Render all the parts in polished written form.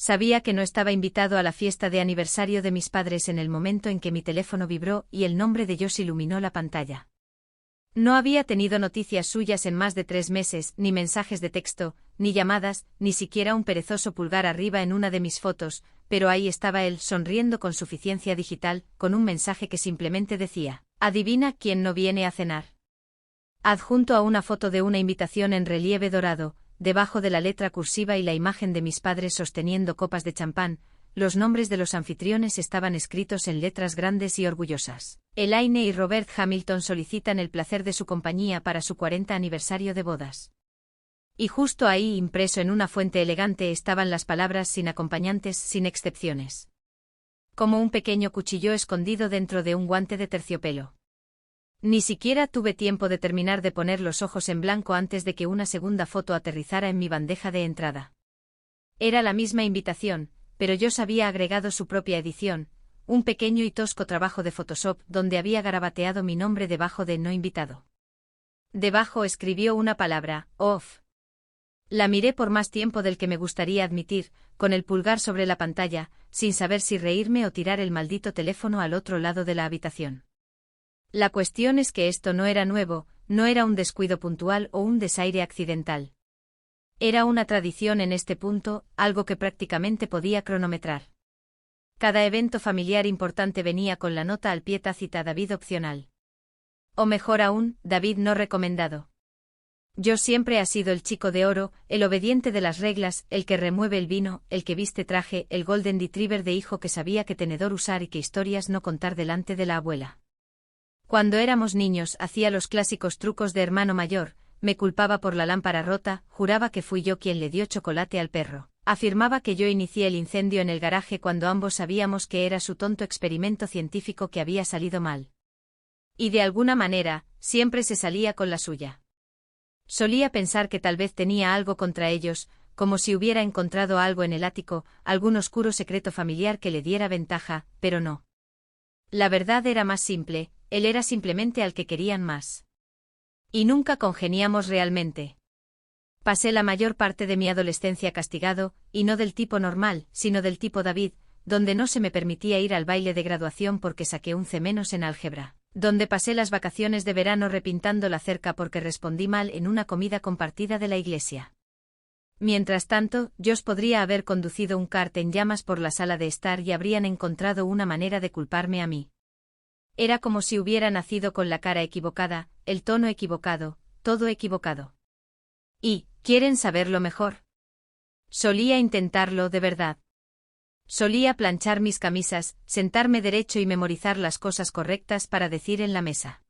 Sabía que no estaba invitado a la fiesta de aniversario de mis padres en el momento en que mi teléfono vibró y el nombre de Josh iluminó la pantalla. No había tenido noticias suyas en más de 3 meses, ni mensajes de texto, ni llamadas, ni siquiera un perezoso pulgar arriba en una de mis fotos, pero ahí estaba él, sonriendo con suficiencia digital, con un mensaje que simplemente decía: «Adivina quién no viene a cenar». Adjunto a una foto de una invitación en relieve dorado, debajo de la letra cursiva y la imagen de mis padres sosteniendo copas de champán, los nombres de los anfitriones estaban escritos en letras grandes y orgullosas. Elaine y Robert Hamilton solicitan el placer de su compañía para su 40 aniversario de bodas. Y justo ahí, impreso en una fuente elegante, estaban las palabras sin acompañantes, sin excepciones. Como un pequeño cuchillo escondido dentro de un guante de terciopelo. Ni siquiera tuve tiempo de terminar de poner los ojos en blanco antes de que una segunda foto aterrizara en mi bandeja de entrada. Era la misma invitación, pero Josh había agregado su propia edición, un pequeño y tosco trabajo de Photoshop donde había garabateado mi nombre debajo de no invitado. Debajo escribió una palabra: off. La miré por más tiempo del que me gustaría admitir, con el pulgar sobre la pantalla, sin saber si reírme o tirar el maldito teléfono al otro lado de la habitación. La cuestión es que esto no era nuevo, no era un descuido puntual o un desaire accidental. Era una tradición en este punto, algo que prácticamente podía cronometrar. Cada evento familiar importante venía con la nota al pie tácita: David opcional. O mejor aún, David no recomendado. Yo siempre ha sido el chico de oro, el obediente de las reglas, el que remueve el vino, el que viste traje, el golden retriever de hijo que sabía qué tenedor usar y qué historias no contar delante de la abuela. Cuando éramos niños hacía los clásicos trucos de hermano mayor, me culpaba por la lámpara rota, juraba que fui yo quien le dio chocolate al perro, afirmaba que yo inicié el incendio en el garaje cuando ambos sabíamos que era su tonto experimento científico que había salido mal. Y de alguna manera, siempre se salía con la suya. Solía pensar que tal vez tenía algo contra ellos, como si hubiera encontrado algo en el ático, algún oscuro secreto familiar que le diera ventaja, pero no. La verdad era más simple, él era simplemente al que querían más. Y nunca congeniamos realmente. Pasé la mayor parte de mi adolescencia castigado, y no del tipo normal, sino del tipo David, donde no se me permitía ir al baile de graduación porque saqué un C- en álgebra, donde pasé las vacaciones de verano repintando la cerca porque respondí mal en una comida compartida de la iglesia. Mientras tanto, Josh podría haber conducido un kart en llamas por la sala de estar y habrían encontrado una manera de culparme a mí. Era como si hubiera nacido con la cara equivocada, el tono equivocado, todo equivocado. Y, ¿quieren saberlo mejor? Solía intentarlo de verdad. Solía planchar mis camisas, sentarme derecho y memorizar las cosas correctas para decir en la mesa.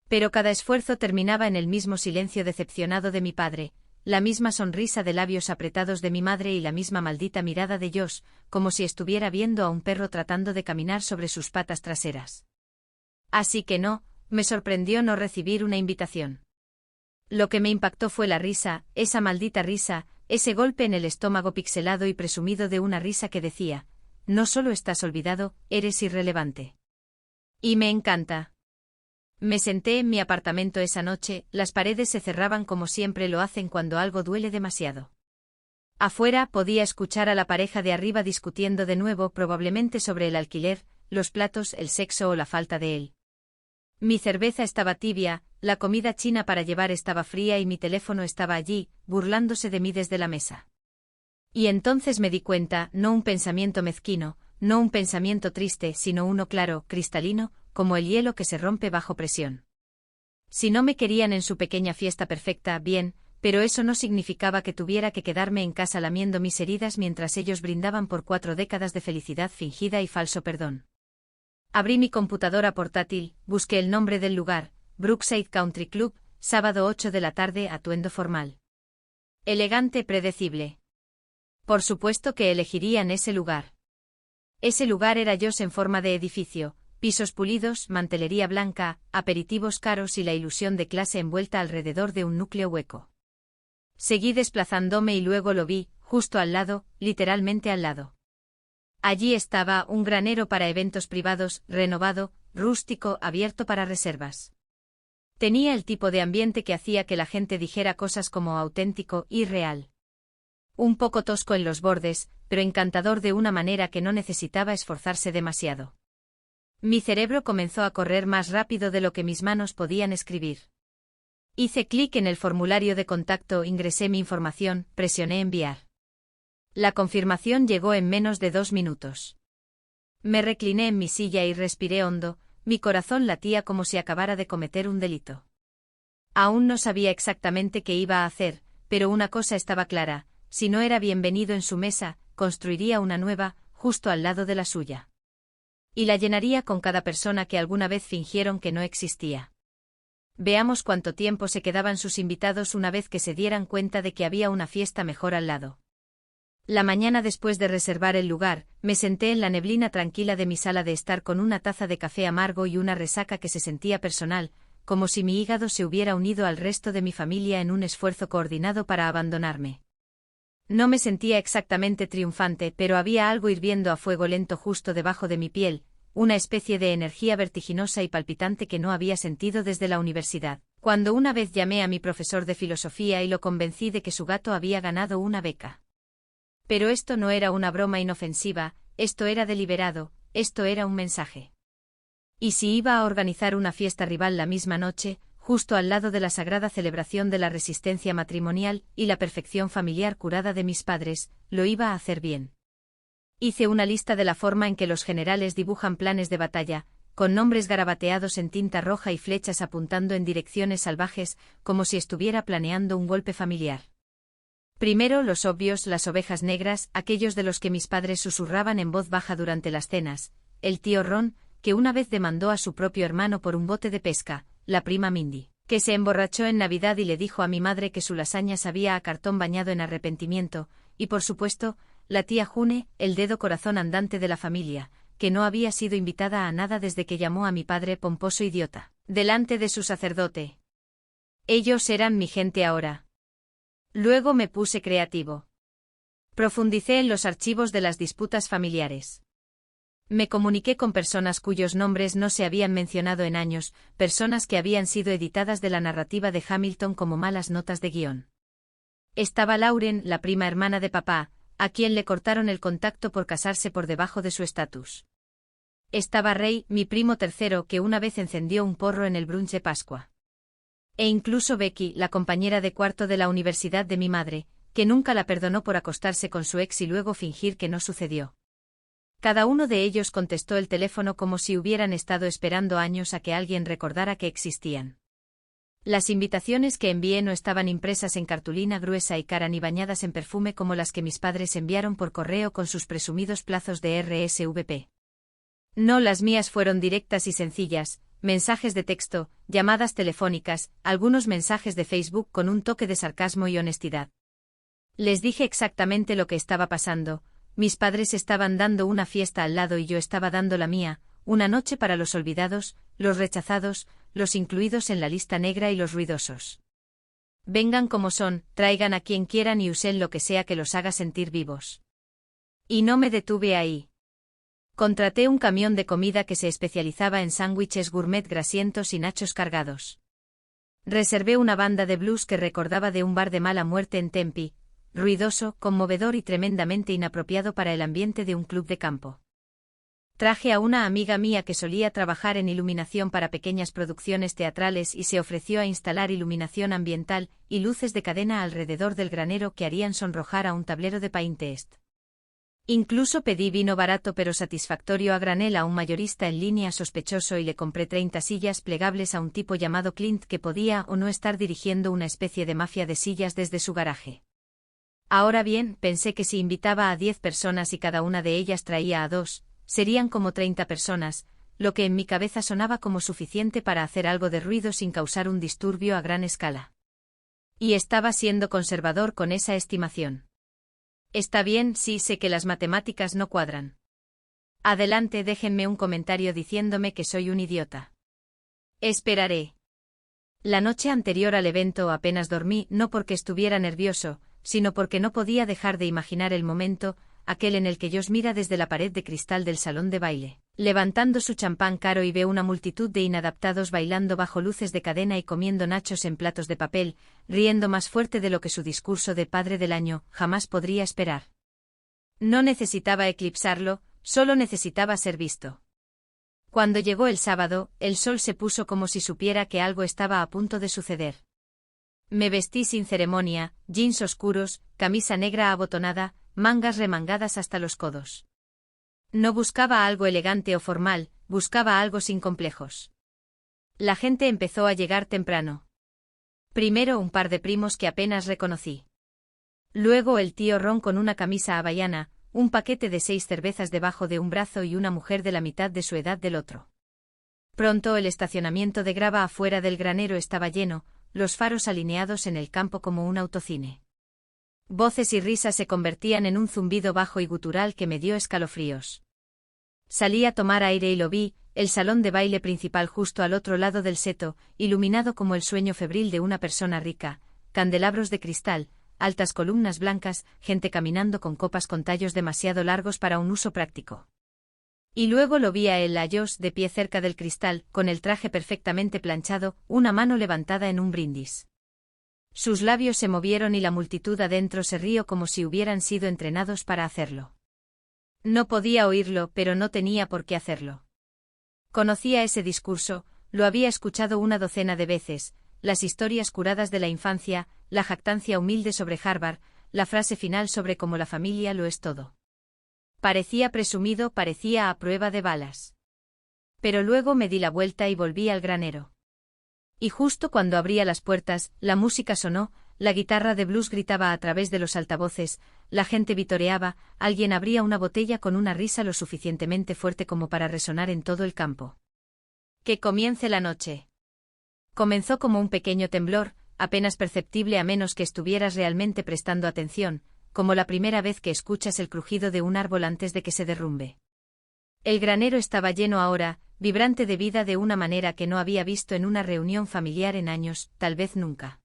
Pero cada esfuerzo terminaba en el mismo silencio decepcionado de mi padre, la misma sonrisa de labios apretados de mi madre y la misma maldita mirada de Josh, como si estuviera viendo a un perro tratando de caminar sobre sus patas traseras. Así que no, me sorprendió no recibir una invitación. Lo que me impactó fue la risa, esa maldita risa, ese golpe en el estómago pixelado y presumido de una risa que decía: no solo estás olvidado, eres irrelevante. Y me encanta. Me senté en mi apartamento esa noche, las paredes se cerraban como siempre lo hacen cuando algo duele demasiado. Afuera podía escuchar a la pareja de arriba discutiendo de nuevo, probablemente sobre el alquiler, los platos, el sexo o la falta de él. Mi cerveza estaba tibia, la comida china para llevar estaba fría y mi teléfono estaba allí, burlándose de mí desde la mesa. Y entonces me di cuenta, no un pensamiento mezquino, no un pensamiento triste, sino uno claro, cristalino, como el hielo que se rompe bajo presión. Si no me querían en su pequeña fiesta perfecta, bien, pero eso no significaba que tuviera que quedarme en casa lamiendo mis heridas mientras ellos brindaban por 4 décadas de felicidad fingida y falso perdón. Abrí mi computadora portátil, busqué el nombre del lugar, Brookside Country Club, sábado 8 de la tarde, atuendo formal. Elegante, predecible. Por supuesto que elegirían ese lugar. Ese lugar era Josh en forma de edificio, pisos pulidos, mantelería blanca, aperitivos caros y la ilusión de clase envuelta alrededor de un núcleo hueco. Seguí desplazándome y luego lo vi, justo al lado, literalmente al lado. Allí estaba un granero para eventos privados, renovado, rústico, abierto para reservas. Tenía el tipo de ambiente que hacía que la gente dijera cosas como auténtico y real. Un poco tosco en los bordes, pero encantador de una manera que no necesitaba esforzarse demasiado. Mi cerebro comenzó a correr más rápido de lo que mis manos podían escribir. Hice clic en el formulario de contacto, ingresé mi información, presioné enviar. La confirmación llegó en menos de 2 minutos. Me recliné en mi silla y respiré hondo, mi corazón latía como si acabara de cometer un delito. Aún no sabía exactamente qué iba a hacer, pero una cosa estaba clara: si no era bienvenido en su mesa, construiría una nueva, justo al lado de la suya. Y la llenaría con cada persona que alguna vez fingieron que no existía. Veamos cuánto tiempo se quedaban sus invitados una vez que se dieran cuenta de que había una fiesta mejor al lado. La mañana después de reservar el lugar, me senté en la neblina tranquila de mi sala de estar con una taza de café amargo y una resaca que se sentía personal, como si mi hígado se hubiera unido al resto de mi familia en un esfuerzo coordinado para abandonarme. No me sentía exactamente triunfante, pero había algo hirviendo a fuego lento justo debajo de mi piel, una especie de energía vertiginosa y palpitante que no había sentido desde la universidad, cuando una vez llamé a mi profesor de filosofía y lo convencí de que su gato había ganado una beca. Pero esto no era una broma inofensiva, esto era deliberado, esto era un mensaje. ¿Y si iba a organizar una fiesta rival la misma noche, justo al lado de la sagrada celebración de la resistencia matrimonial y la perfección familiar curada de mis padres, lo iba a hacer bien? Hice una lista de la forma en que los generales dibujan planes de batalla, con nombres garabateados en tinta roja y flechas apuntando en direcciones salvajes, como si estuviera planeando un golpe familiar. Primero los obvios, las ovejas negras, aquellos de los que mis padres susurraban en voz baja durante las cenas, el tío Ron, que una vez demandó a su propio hermano por un bote de pesca, la prima Mindy, que se emborrachó en Navidad y le dijo a mi madre que su lasaña sabía a cartón bañado en arrepentimiento, y por supuesto, la tía June, el dedo corazón andante de la familia, que no había sido invitada a nada desde que llamó a mi padre pomposo idiota, delante de su sacerdote. Ellos eran mi gente ahora. Luego me puse creativo. Profundicé en los archivos de las disputas familiares. Me comuniqué con personas cuyos nombres no se habían mencionado en años, personas que habían sido editadas de la narrativa de Hamilton como malas notas de guión. Estaba Lauren, la prima hermana de papá, a quien le cortaron el contacto por casarse por debajo de su estatus. Estaba Ray, mi primo tercero, que una vez encendió un porro en el brunch de Pascua. E incluso Becky, la compañera de cuarto de la universidad de mi madre, que nunca la perdonó por acostarse con su ex y luego fingir que no sucedió. Cada uno de ellos contestó el teléfono como si hubieran estado esperando años a que alguien recordara que existían. Las invitaciones que envié no estaban impresas en cartulina gruesa y cara ni bañadas en perfume como las que mis padres enviaron por correo con sus presumidos plazos de RSVP. No, las mías fueron directas y sencillas: mensajes de texto, llamadas telefónicas, algunos mensajes de Facebook con un toque de sarcasmo y honestidad. Les dije exactamente lo que estaba pasando: mis padres estaban dando una fiesta al lado y yo estaba dando la mía, una noche para los olvidados, los rechazados, los incluidos en la lista negra y los ruidosos. Vengan como son, traigan a quien quieran y usen lo que sea que los haga sentir vivos. Y no me detuve ahí. Contraté un camión de comida que se especializaba en sándwiches gourmet grasientos y nachos cargados. Reservé una banda de blues que recordaba de un bar de mala muerte en Tempe, ruidoso, conmovedor y tremendamente inapropiado para el ambiente de un club de campo. Traje a una amiga mía que solía trabajar en iluminación para pequeñas producciones teatrales y se ofreció a instalar iluminación ambiental y luces de cadena alrededor del granero que harían sonrojar a un tablero de Pinterest. Incluso pedí vino barato pero satisfactorio a granel a un mayorista en línea sospechoso y le compré 30 sillas plegables a un tipo llamado Clint que podía o no estar dirigiendo una especie de mafia de sillas desde su garaje. Ahora bien, pensé que si invitaba a 10 personas y cada una de ellas traía a 2, serían como 30 personas, lo que en mi cabeza sonaba como suficiente para hacer algo de ruido sin causar un disturbio a gran escala. Y estaba siendo conservador con esa estimación. Está bien, sí, sé que las matemáticas no cuadran. Adelante, déjenme un comentario diciéndome que soy un idiota. Esperaré. La noche anterior al evento apenas dormí, no porque estuviera nervioso, sino porque no podía dejar de imaginar el momento, aquel en el que Josh mira desde la pared de cristal del salón de baile, levantando su champán caro y ve una multitud de inadaptados bailando bajo luces de cadena y comiendo nachos en platos de papel, riendo más fuerte de lo que su discurso de padre del año jamás podría esperar. No necesitaba eclipsarlo, solo necesitaba ser visto. Cuando llegó el sábado, el sol se puso como si supiera que algo estaba a punto de suceder. Me vestí sin ceremonia, jeans oscuros, camisa negra abotonada, mangas remangadas hasta los codos. No buscaba algo elegante o formal, buscaba algo sin complejos. La gente empezó a llegar temprano. Primero un par de primos que apenas reconocí. Luego el tío Ron con una camisa hawaiana, un paquete de 6 cervezas debajo de un brazo y una mujer de la mitad de su edad del otro. Pronto el estacionamiento de grava afuera del granero estaba lleno, los faros alineados en el campo como un autocine. Voces y risas se convertían en un zumbido bajo y gutural que me dio escalofríos. Salí a tomar aire y lo vi, el salón de baile principal justo al otro lado del seto, iluminado como el sueño febril de una persona rica, candelabros de cristal, altas columnas blancas, gente caminando con copas con tallos demasiado largos para un uso práctico. Y luego lo vi a él Lajos de pie cerca del cristal, con el traje perfectamente planchado, una mano levantada en un brindis. Sus labios se movieron y la multitud adentro se rió como si hubieran sido entrenados para hacerlo. No podía oírlo, pero no tenía por qué hacerlo. Conocía ese discurso, lo había escuchado una docena de veces, las historias curadas de la infancia, la jactancia humilde sobre Harvard, la frase final sobre cómo la familia lo es todo. Parecía presumido, parecía a prueba de balas. Pero luego me di la vuelta y volví al granero. Y justo cuando abría las puertas, la música sonó, la guitarra de blues gritaba a través de los altavoces, la gente vitoreaba, alguien abría una botella con una risa lo suficientemente fuerte como para resonar en todo el campo. Que comience la noche. Comenzó como un pequeño temblor, apenas perceptible a menos que estuvieras realmente prestando atención, como la primera vez que escuchas el crujido de un árbol antes de que se derrumbe. El granero estaba lleno ahora, vibrante de vida de una manera que no había visto en una reunión familiar en años, tal vez nunca.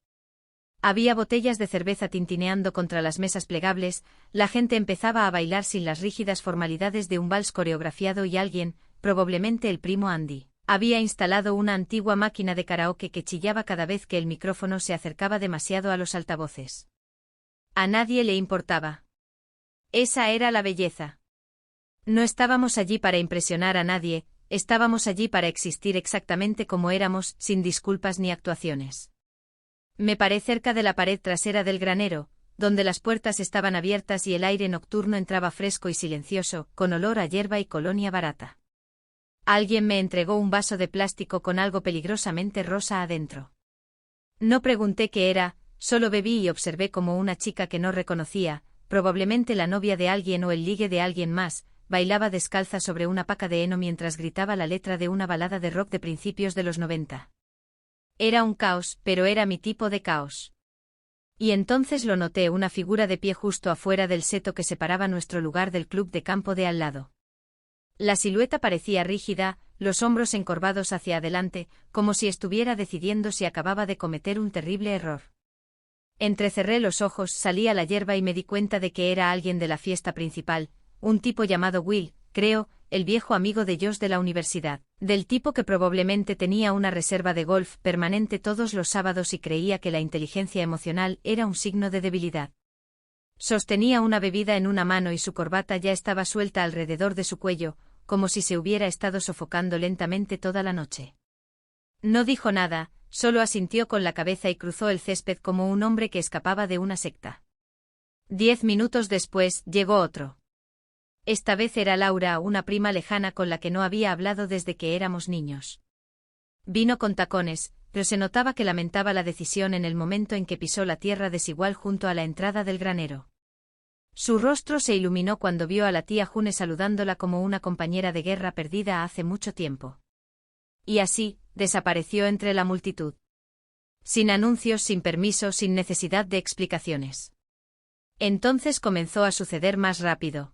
Había botellas de cerveza tintineando contra las mesas plegables, la gente empezaba a bailar sin las rígidas formalidades de un vals coreografiado y alguien, probablemente el primo Andy, había instalado una antigua máquina de karaoke que chillaba cada vez que el micrófono se acercaba demasiado a los altavoces. A nadie le importaba. Esa era la belleza. No estábamos allí para impresionar a nadie, estábamos allí para existir exactamente como éramos, sin disculpas ni actuaciones. Me paré cerca de la pared trasera del granero, donde las puertas estaban abiertas y el aire nocturno entraba fresco y silencioso, con olor a hierba y colonia barata. Alguien me entregó un vaso de plástico con algo peligrosamente rosa adentro. No pregunté qué era, solo bebí y observé como una chica que no reconocía, probablemente la novia de alguien o el ligue de alguien más, bailaba descalza sobre una paca de heno mientras gritaba la letra de una balada de rock de principios de los 90. Era un caos, pero era mi tipo de caos. Y entonces lo noté, una figura de pie justo afuera del seto que separaba nuestro lugar del club de campo de al lado. La silueta parecía rígida, los hombros encorvados hacia adelante, como si estuviera decidiendo si acababa de cometer un terrible error. Entrecerré los ojos, salí a la hierba y me di cuenta de que era alguien de la fiesta principal, un tipo llamado Will, creo, el viejo amigo de Josh de la universidad, del tipo que probablemente tenía una reserva de golf permanente todos los sábados y creía que la inteligencia emocional era un signo de debilidad. Sostenía una bebida en una mano y su corbata ya estaba suelta alrededor de su cuello, como si se hubiera estado sofocando lentamente toda la noche. No dijo nada, solo asintió con la cabeza y cruzó el césped como un hombre que escapaba de una secta. 10 minutos después, llegó otro. Esta vez era Laura, una prima lejana con la que no había hablado desde que éramos niños. Vino con tacones, pero se notaba que lamentaba la decisión en el momento en que pisó la tierra desigual junto a la entrada del granero. Su rostro se iluminó cuando vio a la tía June saludándola como una compañera de guerra perdida hace mucho tiempo. Y así, desapareció entre la multitud. Sin anuncios, sin permiso, sin necesidad de explicaciones. Entonces comenzó a suceder más rápido.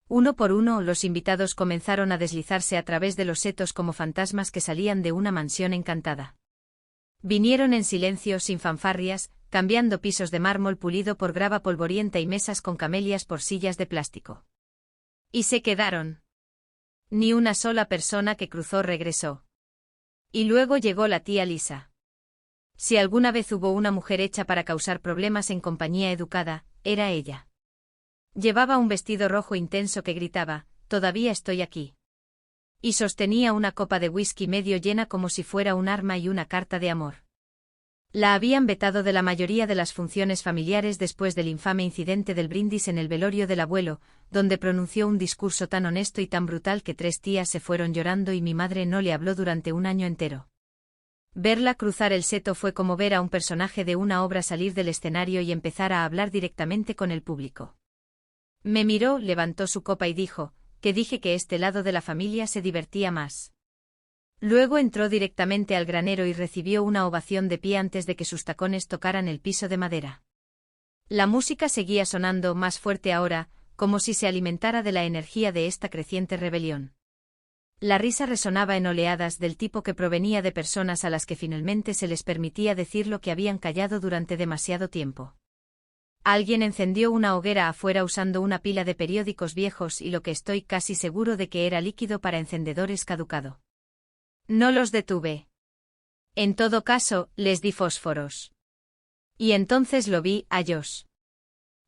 Uno por uno, los invitados comenzaron a deslizarse a través de los setos como fantasmas que salían de una mansión encantada. Vinieron en silencio, sin fanfarrias, cambiando pisos de mármol pulido por grava polvorienta y mesas con camelias por sillas de plástico. Y se quedaron. Ni una sola persona que cruzó regresó. Y luego llegó la tía Lisa. Si alguna vez hubo una mujer hecha para causar problemas en compañía educada, era ella. Llevaba un vestido rojo intenso que gritaba, «Todavía estoy aquí». Y sostenía una copa de whisky medio llena como si fuera un arma y una carta de amor. La habían vetado de la mayoría de las funciones familiares después del infame incidente del brindis en el velorio del abuelo, donde pronunció un discurso tan honesto y tan brutal que 3 tías se fueron llorando y mi madre no le habló durante un año entero. Verla cruzar el seto fue como ver a un personaje de una obra salir del escenario y empezar a hablar directamente con el público. Me miró, levantó su copa y dijo, que dije que este lado de la familia se divertía más. Luego entró directamente al granero y recibió una ovación de pie antes de que sus tacones tocaran el piso de madera. La música seguía sonando más fuerte ahora, como si se alimentara de la energía de esta creciente rebelión. La risa resonaba en oleadas del tipo que provenía de personas a las que finalmente se les permitía decir lo que habían callado durante demasiado tiempo. Alguien encendió una hoguera afuera usando una pila de periódicos viejos y lo que estoy casi seguro de que era líquido para encendedores caducado. No los detuve. En todo caso, les di fósforos. Y entonces lo vi a Josh.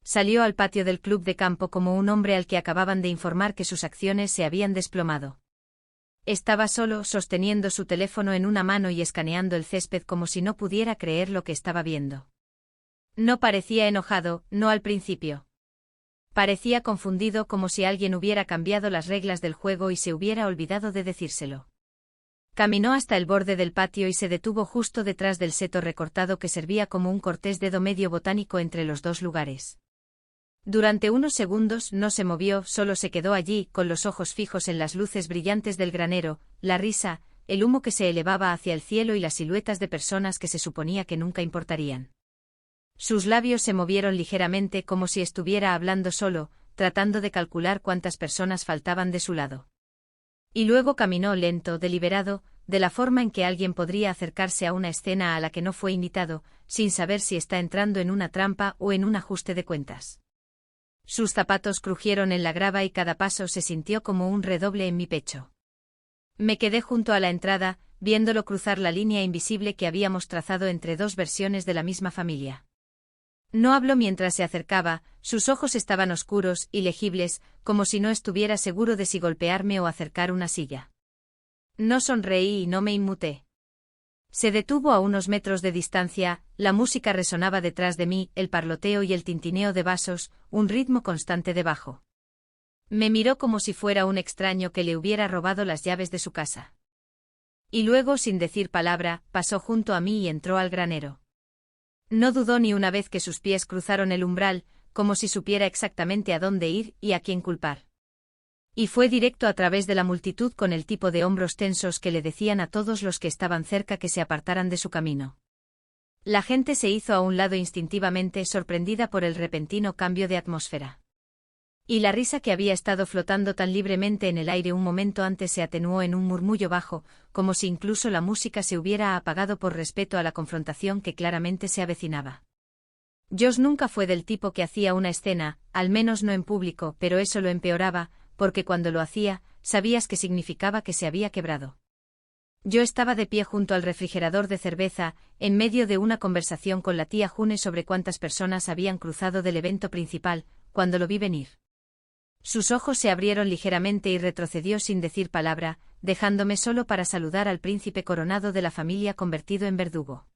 Salió al patio del club de campo como un hombre al que acababan de informar que sus acciones se habían desplomado. Estaba solo, sosteniendo su teléfono en una mano y escaneando el césped como si no pudiera creer lo que estaba viendo. No parecía enojado, no al principio. Parecía confundido como si alguien hubiera cambiado las reglas del juego y se hubiera olvidado de decírselo. Caminó hasta el borde del patio y se detuvo justo detrás del seto recortado que servía como un cortés dedo medio botánico entre los dos lugares. Durante unos segundos no se movió, solo se quedó allí, con los ojos fijos en las luces brillantes del granero, la risa, el humo que se elevaba hacia el cielo y las siluetas de personas que se suponía que nunca importarían. Sus labios se movieron ligeramente como si estuviera hablando solo, tratando de calcular cuántas personas faltaban de su lado. Y luego caminó lento, deliberado, de la forma en que alguien podría acercarse a una escena a la que no fue invitado, sin saber si está entrando en una trampa o en un ajuste de cuentas. Sus zapatos crujieron en la grava y cada paso se sintió como un redoble en mi pecho. Me quedé junto a la entrada, viéndolo cruzar la línea invisible que habíamos trazado entre dos versiones de la misma familia. No habló mientras se acercaba, sus ojos estaban oscuros y legibles, como si no estuviera seguro de si golpearme o acercar una silla. No sonreí y no me inmuté. Se detuvo a unos metros de distancia, la música resonaba detrás de mí, el parloteo y el tintineo de vasos, un ritmo constante de bajo. Me miró como si fuera un extraño que le hubiera robado las llaves de su casa. Y luego, sin decir palabra, pasó junto a mí y entró al granero. No dudó ni una vez que sus pies cruzaron el umbral, como si supiera exactamente a dónde ir y a quién culpar. Y fue directo a través de la multitud con el tipo de hombros tensos que le decían a todos los que estaban cerca que se apartaran de su camino. La gente se hizo a un lado instintivamente, sorprendida por el repentino cambio de atmósfera. Y la risa que había estado flotando tan libremente en el aire un momento antes se atenuó en un murmullo bajo, como si incluso la música se hubiera apagado por respeto a la confrontación que claramente se avecinaba. Josh nunca fue del tipo que hacía una escena, al menos no en público, pero eso lo empeoraba, porque cuando lo hacía, sabías que significaba que se había quebrado. Yo estaba de pie junto al refrigerador de cerveza, en medio de una conversación con la tía June sobre cuántas personas habían cruzado del evento principal, cuando lo vi venir. Sus ojos se abrieron ligeramente y retrocedió sin decir palabra, dejándome solo para saludar al príncipe coronado de la familia convertido en verdugo.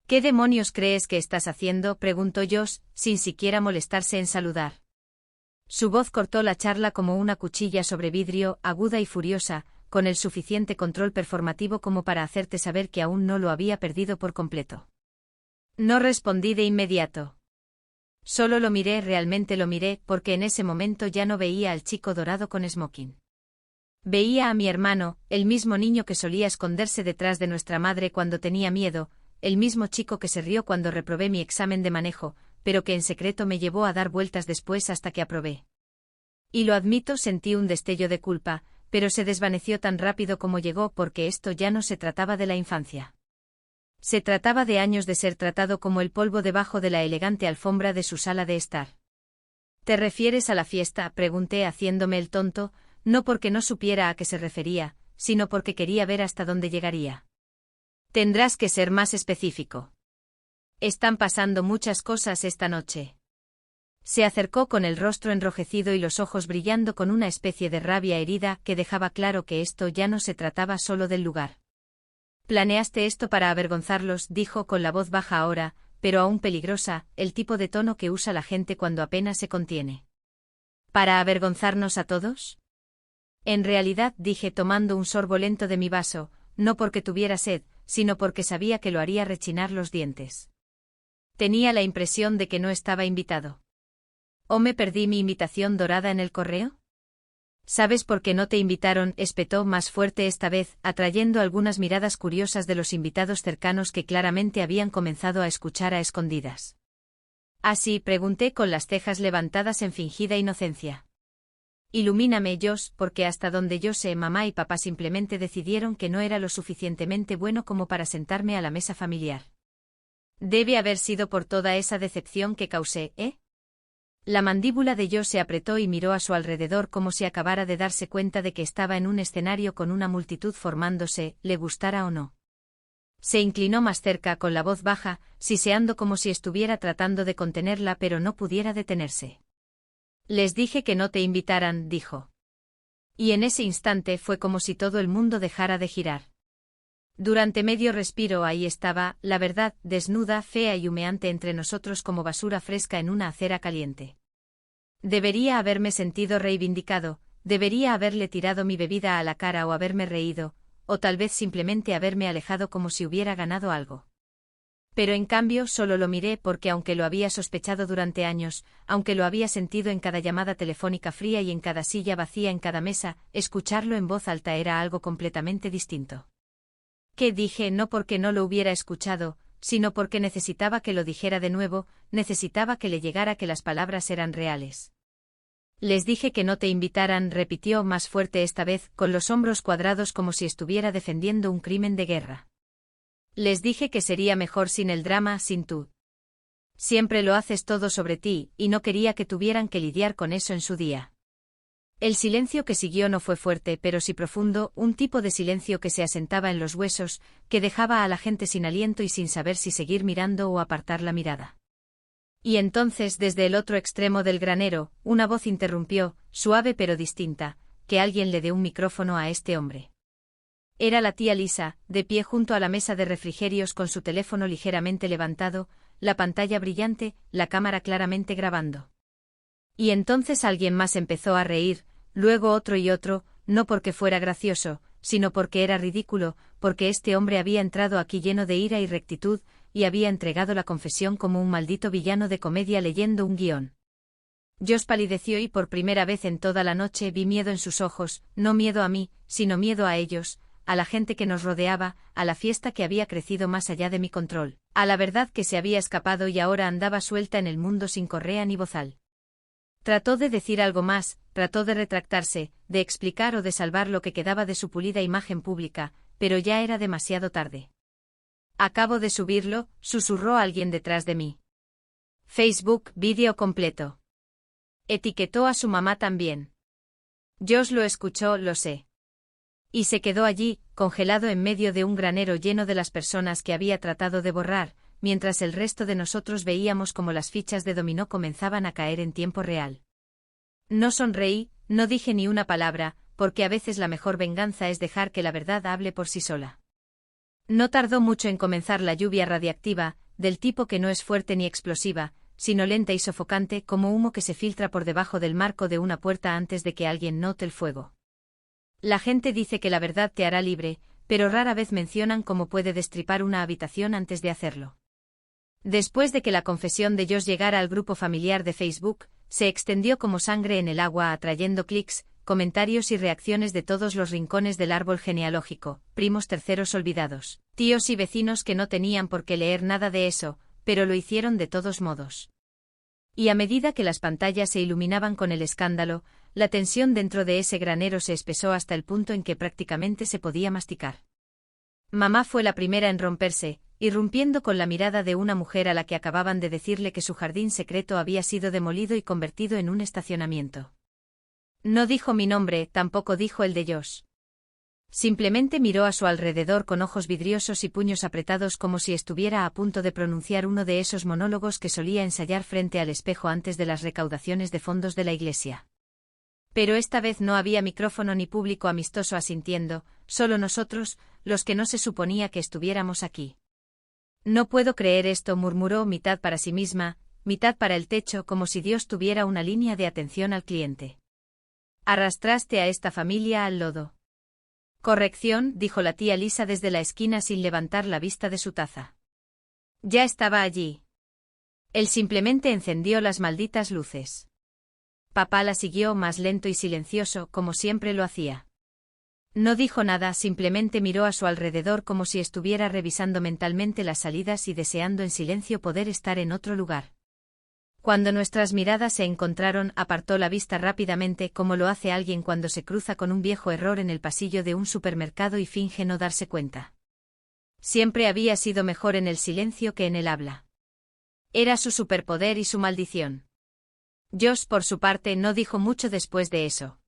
¿Qué demonios crees que estás haciendo?, preguntó Josh, sin siquiera molestarse en saludar. Su voz cortó la charla como una cuchilla sobre vidrio, aguda y furiosa, con el suficiente control performativo como para hacerte saber que aún no lo había perdido por completo. No respondí de inmediato. Solo lo miré, realmente lo miré, porque en ese momento ya no veía al chico dorado con smoking. Veía a mi hermano, el mismo niño que solía esconderse detrás de nuestra madre cuando tenía miedo, el mismo chico que se rió cuando reprobé mi examen de manejo, pero que en secreto me llevó a dar vueltas después hasta que aprobé. Y lo admito, sentí un destello de culpa, pero se desvaneció tan rápido como llegó porque esto ya no se trataba de la infancia. Se trataba de años de ser tratado como el polvo debajo de la elegante alfombra de su sala de estar. ¿Te refieres a la fiesta?, pregunté haciéndome el tonto, no porque no supiera a qué se refería, sino porque quería ver hasta dónde llegaría. Tendrás que ser más específico. Están pasando muchas cosas esta noche. Se acercó con el rostro enrojecido y los ojos brillando con una especie de rabia herida que dejaba claro que esto ya no se trataba solo del lugar. Planeaste esto para avergonzarlos, dijo con la voz baja ahora, pero aún peligrosa, el tipo de tono que usa la gente cuando apenas se contiene. ¿Para avergonzarnos a todos? En realidad, dije tomando un sorbo lento de mi vaso, no porque tuviera sed, sino porque sabía que lo haría rechinar los dientes. Tenía la impresión de que no estaba invitado. ¿O me perdí mi invitación dorada en el correo? ¿Sabes por qué no te invitaron?, espetó más fuerte esta vez, atrayendo algunas miradas curiosas de los invitados cercanos que claramente habían comenzado a escuchar a escondidas. ¿Así?, pregunté con las cejas levantadas en fingida inocencia. Ilumíname, Josh, porque hasta donde yo sé, mamá y papá simplemente decidieron que no era lo suficientemente bueno como para sentarme a la mesa familiar. Debe haber sido por toda esa decepción que causé, ¿eh? La mandíbula de Josh se apretó y miró a su alrededor como si acabara de darse cuenta de que estaba en un escenario con una multitud formándose, le gustara o no. Se inclinó más cerca con la voz baja, siseando como si estuviera tratando de contenerla pero no pudiera detenerse. Les dije que no te invitaran, dijo. Y en ese instante fue como si todo el mundo dejara de girar. Durante medio respiro ahí estaba, la verdad, desnuda, fea y humeante entre nosotros como basura fresca en una acera caliente. Debería haberme sentido reivindicado, debería haberle tirado mi bebida a la cara o haberme reído, o tal vez simplemente haberme alejado como si hubiera ganado algo. Pero en cambio solo lo miré porque aunque lo había sospechado durante años, aunque lo había sentido en cada llamada telefónica fría y en cada silla vacía en cada mesa, escucharlo en voz alta era algo completamente distinto. ¿Qué dije? No porque no lo hubiera escuchado, sino porque necesitaba que lo dijera de nuevo, necesitaba que le llegara que las palabras eran reales. Les dije que no te invitaran, repitió más fuerte esta vez, con los hombros cuadrados como si estuviera defendiendo un crimen de guerra. Les dije que sería mejor sin el drama, sin tú. Siempre lo haces todo sobre ti, y no quería que tuvieran que lidiar con eso en su día. El silencio que siguió no fue fuerte, pero sí profundo, un tipo de silencio que se asentaba en los huesos, que dejaba a la gente sin aliento y sin saber si seguir mirando o apartar la mirada. Y entonces, desde el otro extremo del granero, una voz interrumpió, suave pero distinta, que alguien le dé un micrófono a este hombre. Era la tía Lisa, de pie junto a la mesa de refrigerios con su teléfono ligeramente levantado, la pantalla brillante, la cámara claramente grabando. Y entonces alguien más empezó a reír, luego otro y otro, no porque fuera gracioso, sino porque era ridículo, porque este hombre había entrado aquí lleno de ira y rectitud, y había entregado la confesión como un maldito villano de comedia leyendo un guión. Josh palideció y por primera vez en toda la noche vi miedo en sus ojos, no miedo a mí, sino miedo a ellos, a la gente que nos rodeaba, a la fiesta que había crecido más allá de mi control, a la verdad que se había escapado y ahora andaba suelta en el mundo sin correa ni bozal. Trató de decir algo más, trató de retractarse, de explicar o de salvar lo que quedaba de su pulida imagen pública, pero ya era demasiado tarde. Acabo de subirlo, susurró alguien detrás de mí. Facebook, vídeo completo. Etiquetó a su mamá también. Josh lo escuchó, lo sé. Y se quedó allí, congelado en medio de un granero lleno de las personas que había tratado de borrar, mientras el resto de nosotros veíamos como las fichas de dominó comenzaban a caer en tiempo real. No sonreí, no dije ni una palabra, porque a veces la mejor venganza es dejar que la verdad hable por sí sola. No tardó mucho en comenzar la lluvia radiactiva, del tipo que no es fuerte ni explosiva, sino lenta y sofocante como humo que se filtra por debajo del marco de una puerta antes de que alguien note el fuego. La gente dice que la verdad te hará libre, pero rara vez mencionan cómo puede destripar una habitación antes de hacerlo. Después de que la confesión de Josh llegara al grupo familiar de Facebook, se extendió como sangre en el agua atrayendo clics, comentarios y reacciones de todos los rincones del árbol genealógico, primos terceros olvidados, tíos y vecinos que no tenían por qué leer nada de eso, pero lo hicieron de todos modos. Y a medida que las pantallas se iluminaban con el escándalo, la tensión dentro de ese granero se espesó hasta el punto en que prácticamente se podía masticar. Mamá fue la primera en romperse, irrumpiendo con la mirada de una mujer a la que acababan de decirle que su jardín secreto había sido demolido y convertido en un estacionamiento. No dijo mi nombre, tampoco dijo el de Josh. Simplemente miró a su alrededor con ojos vidriosos y puños apretados como si estuviera a punto de pronunciar uno de esos monólogos que solía ensayar frente al espejo antes de las recaudaciones de fondos de la iglesia. Pero esta vez no había micrófono ni público amistoso asintiendo, solo nosotros, los que no se suponía que estuviéramos aquí. No puedo creer esto, murmuró mitad para sí misma, mitad para el techo, como si Dios tuviera una línea de atención al cliente. Arrastraste a esta familia al lodo. Corrección, dijo la tía Lisa desde la esquina sin levantar la vista de su taza. Ya estaba allí. Él simplemente encendió las malditas luces. Papá la siguió más lento y silencioso, como siempre lo hacía. No dijo nada, simplemente miró a su alrededor como si estuviera revisando mentalmente las salidas y deseando en silencio poder estar en otro lugar. Cuando nuestras miradas se encontraron, apartó la vista rápidamente como lo hace alguien cuando se cruza con un viejo error en el pasillo de un supermercado y finge no darse cuenta. Siempre había sido mejor en el silencio que en el habla. Era su superpoder y su maldición. Josh, por su parte, no dijo mucho después de eso.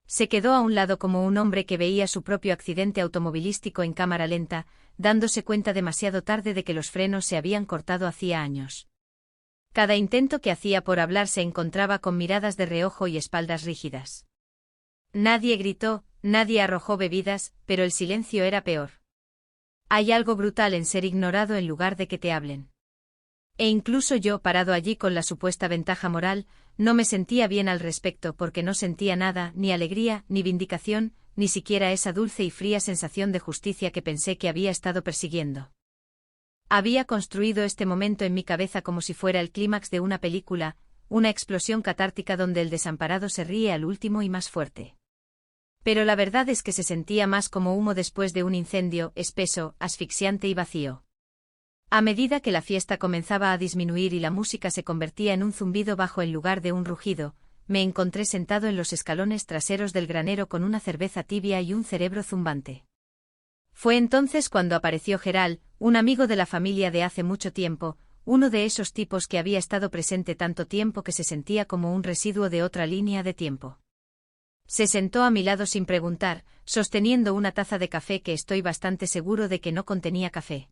Se quedó a un lado como un hombre que veía su propio accidente automovilístico en cámara lenta, dándose cuenta demasiado tarde de que los frenos se habían cortado hacía años. Cada intento que hacía por hablar se encontraba con miradas de reojo y espaldas rígidas. Nadie gritó, nadie arrojó bebidas, pero el silencio era peor. Hay algo brutal en ser ignorado en lugar de que te hablen. E incluso yo, parado allí con la supuesta ventaja moral, no me sentía bien al respecto porque no sentía nada, ni alegría, ni vindicación, ni siquiera esa dulce y fría sensación de justicia que pensé que había estado persiguiendo. Había construido este momento en mi cabeza como si fuera el clímax de una película, una explosión catártica donde el desamparado se ríe al último y más fuerte. Pero la verdad es que se sentía más como humo después de un incendio, espeso, asfixiante y vacío. A medida que la fiesta comenzaba a disminuir y la música se convertía en un zumbido bajo en lugar de un rugido, me encontré sentado en los escalones traseros del granero con una cerveza tibia y un cerebro zumbante. Fue entonces cuando apareció Gerald, un amigo de la familia de hace mucho tiempo, uno de esos tipos que había estado presente tanto tiempo que se sentía como un residuo de otra línea de tiempo. Se sentó a mi lado sin preguntar, sosteniendo una taza de café que estoy bastante seguro de que no contenía café.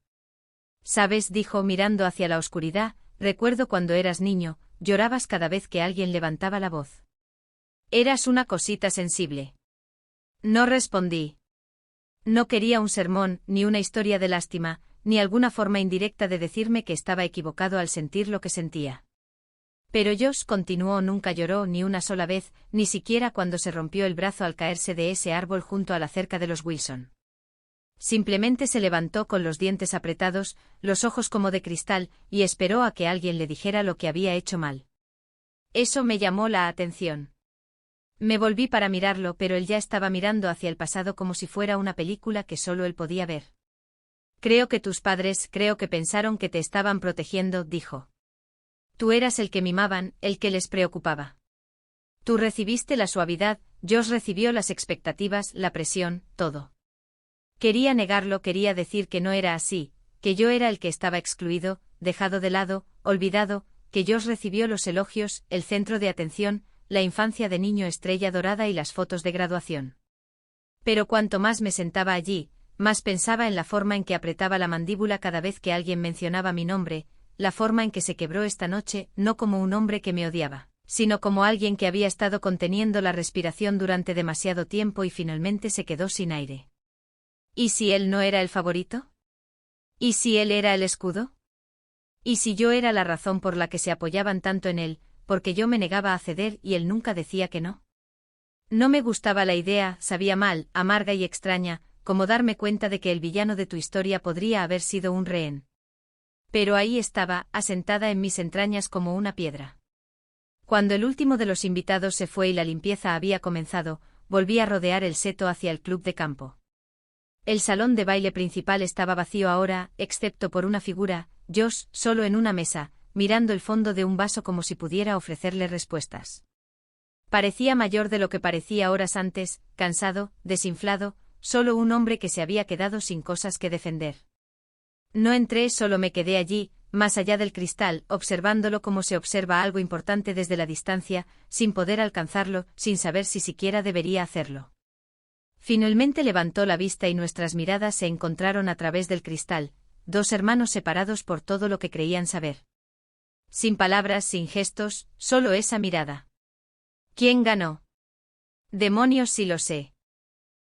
«Sabes», dijo mirando hacia la oscuridad, «recuerdo cuando eras niño, llorabas cada vez que alguien levantaba la voz. Eras una cosita sensible». No respondí. No quería un sermón, ni una historia de lástima, ni alguna forma indirecta de decirme que estaba equivocado al sentir lo que sentía. Pero Josh continuó, nunca lloró ni una sola vez, ni siquiera cuando se rompió el brazo al caerse de ese árbol junto a la cerca de los Wilson. Simplemente se levantó con los dientes apretados, los ojos como de cristal, y esperó a que alguien le dijera lo que había hecho mal. Eso me llamó la atención. Me volví para mirarlo, pero él ya estaba mirando hacia el pasado como si fuera una película que solo él podía ver. Creo que tus padres, creo que pensaron que te estaban protegiendo, dijo. Tú eras el que mimaban, el que les preocupaba. Tú recibiste la suavidad, Josh recibió las expectativas, la presión, todo. Quería negarlo, quería decir que no era así, que yo era el que estaba excluido, dejado de lado, olvidado, que Josh recibió los elogios, el centro de atención, la infancia de niño estrella dorada y las fotos de graduación. Pero cuanto más me sentaba allí, más pensaba en la forma en que apretaba la mandíbula cada vez que alguien mencionaba mi nombre, la forma en que se quebró esta noche, no como un hombre que me odiaba, sino como alguien que había estado conteniendo la respiración durante demasiado tiempo y finalmente se quedó sin aire. ¿Y si él no era el favorito? ¿Y si él era el escudo? ¿Y si yo era la razón por la que se apoyaban tanto en él, porque yo me negaba a ceder y él nunca decía que no? No me gustaba la idea, sabía mal, amarga y extraña, como darme cuenta de que el villano de tu historia podría haber sido un rehén. Pero ahí estaba, asentada en mis entrañas como una piedra. Cuando el último de los invitados se fue y la limpieza había comenzado, volví a rodear el seto hacia el club de campo. El salón de baile principal estaba vacío ahora, excepto por una figura, Josh, solo en una mesa, mirando el fondo de un vaso como si pudiera ofrecerle respuestas. Parecía mayor de lo que parecía horas antes, cansado, desinflado, solo un hombre que se había quedado sin cosas que defender. No entré, solo me quedé allí, más allá del cristal, observándolo como se observa algo importante desde la distancia, sin poder alcanzarlo, sin saber si siquiera debería hacerlo. Finalmente levantó la vista y nuestras miradas se encontraron a través del cristal, dos hermanos separados por todo lo que creían saber. Sin palabras, sin gestos, solo esa mirada. ¿Quién ganó? Demonios si lo sé.